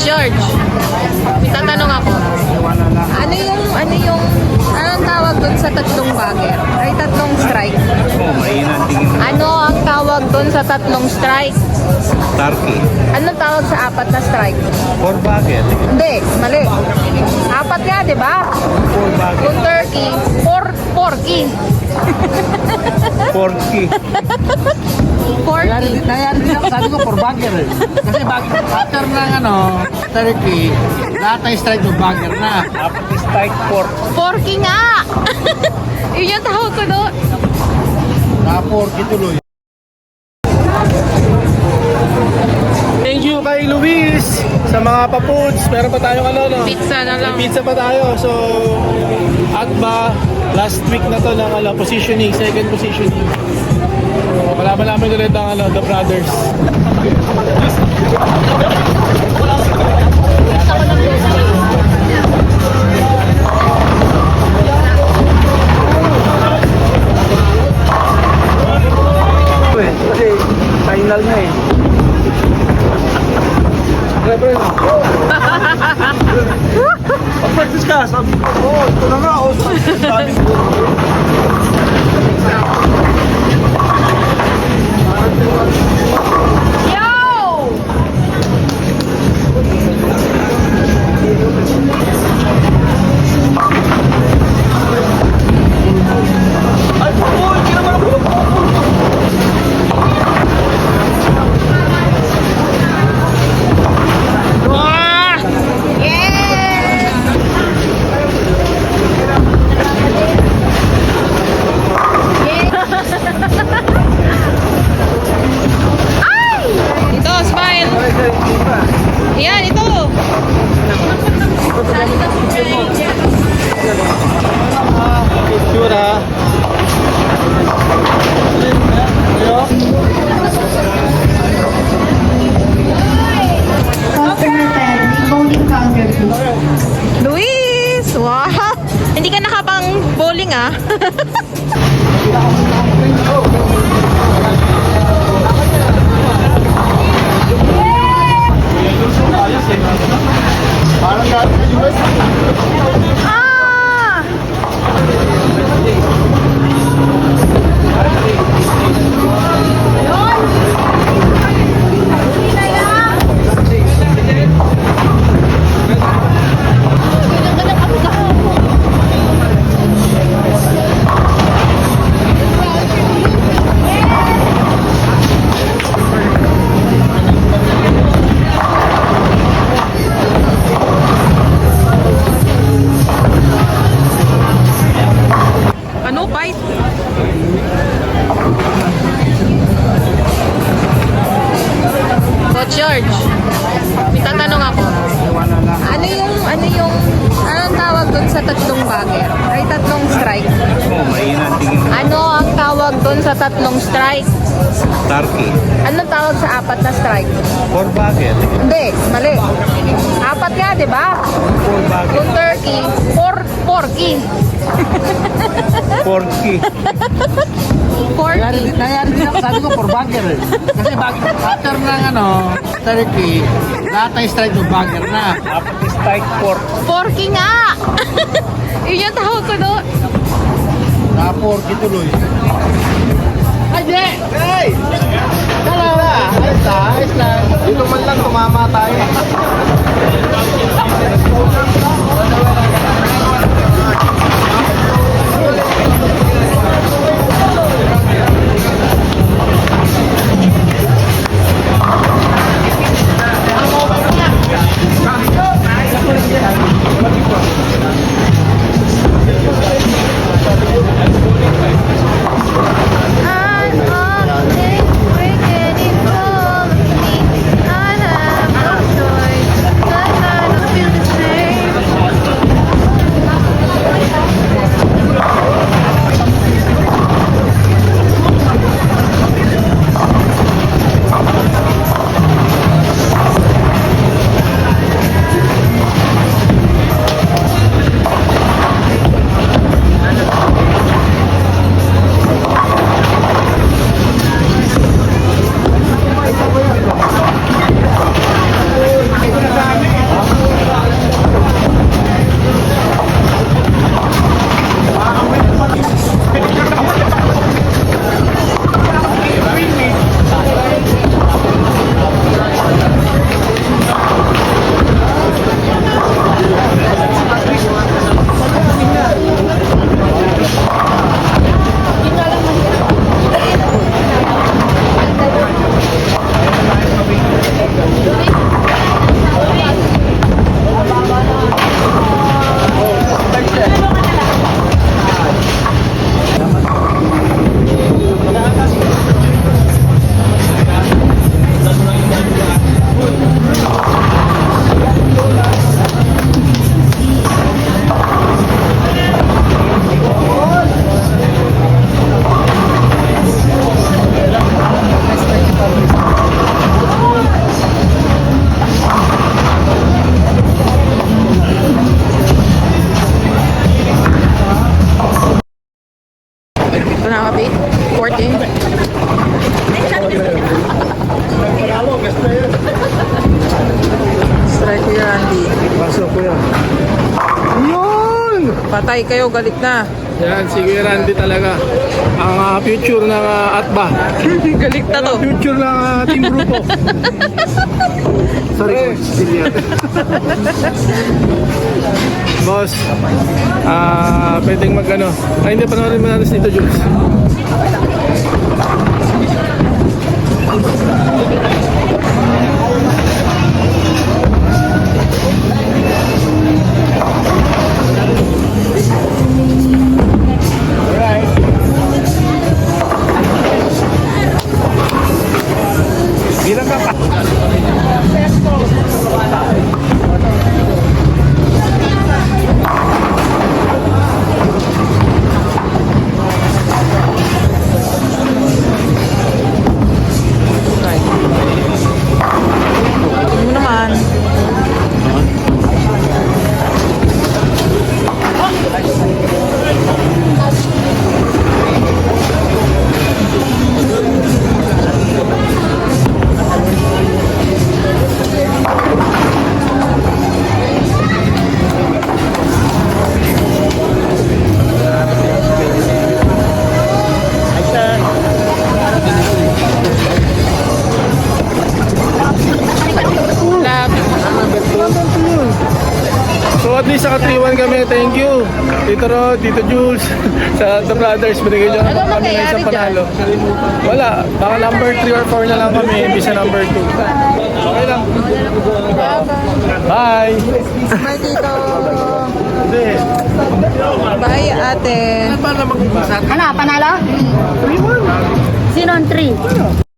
George, may tatanong ako. Anong tawag doon sa tatlong bagger? Ay, tatlong strike. Ano ang tawag doon sa tatlong strike? Turkey. Anong tawag sa apat na strike? Four bagger. Hindi, mali. Apat nga, di ba? Four bagger. Yung turkey, porky. Porky. Porky. Nangyari din ako, sabi ko, for bagger eh. Kasi after ng turkey, lahat ng strike ng bagger na. Apat strike pork. Porky nga! Yun yung tawag ko doon. Na-porky tuloy. Thank you kay Luis sa mga papuds. Meron pa tayong no? Pizza na lang. May pizza pa tayo. So, Agba, last week na to ng positioning, second positioning. So, malaman ulit ang The Brothers. Kasi final na eh. Pag-practice ka, sabi ko, ito na nga, sabi ko. Ito, smile. Yan, ito. Picture ha. Customer 10, bowling counter please. Luis! Wow! Hindi ka nakapang bowling ah. Ano, bite? Coach George, may tatanong ako. Anong tawag doon sa tatlong bagger? Ay, tatlong strike. Ano ang tawag doon sa tatlong strike? Turkey. Anong tawag sa apat na strike? Four bagger. Hindi, mali. Apat nga, di ba? Four bagger. Yung turkey, porky. Porky. Porky. Nangyari din ako, sabi ko, for bagger eh. Kasi after ng turkey, lahat ng strike ng bagger na. Apat strike pork. Porky nga! Yun yung tawag ko doon. Na-porky tuloy. Ay, di! Hey! Dalawa! Ayos lang. Dito man lang tumama tayo. Patay kayo, galit na. Yan, si Kuya Randy talaga. Ang future ng Atba. Galit na to. Future ng Team Grupo. Sorry, boss, pwedeng mag-ano. Ay, hindi, panoorin mo natin dito, Jules. Bilang ka pa. Ito mo naman. Lapit. So at least naka-3-1 kami. Thank you. Tito Rod, Tito Jules, sa The Brothers. Binigay nyo Ano naman kami ng mangyayari isang panalo. Wala. Baka number 3 or 4 na lang kami. Imbis na number 2. Okay lang. Bye. Bye, Tito. Hindi. Bye, ate. Paano mag-umpisa? Ano, panalo? 3-1. Sino ang 3?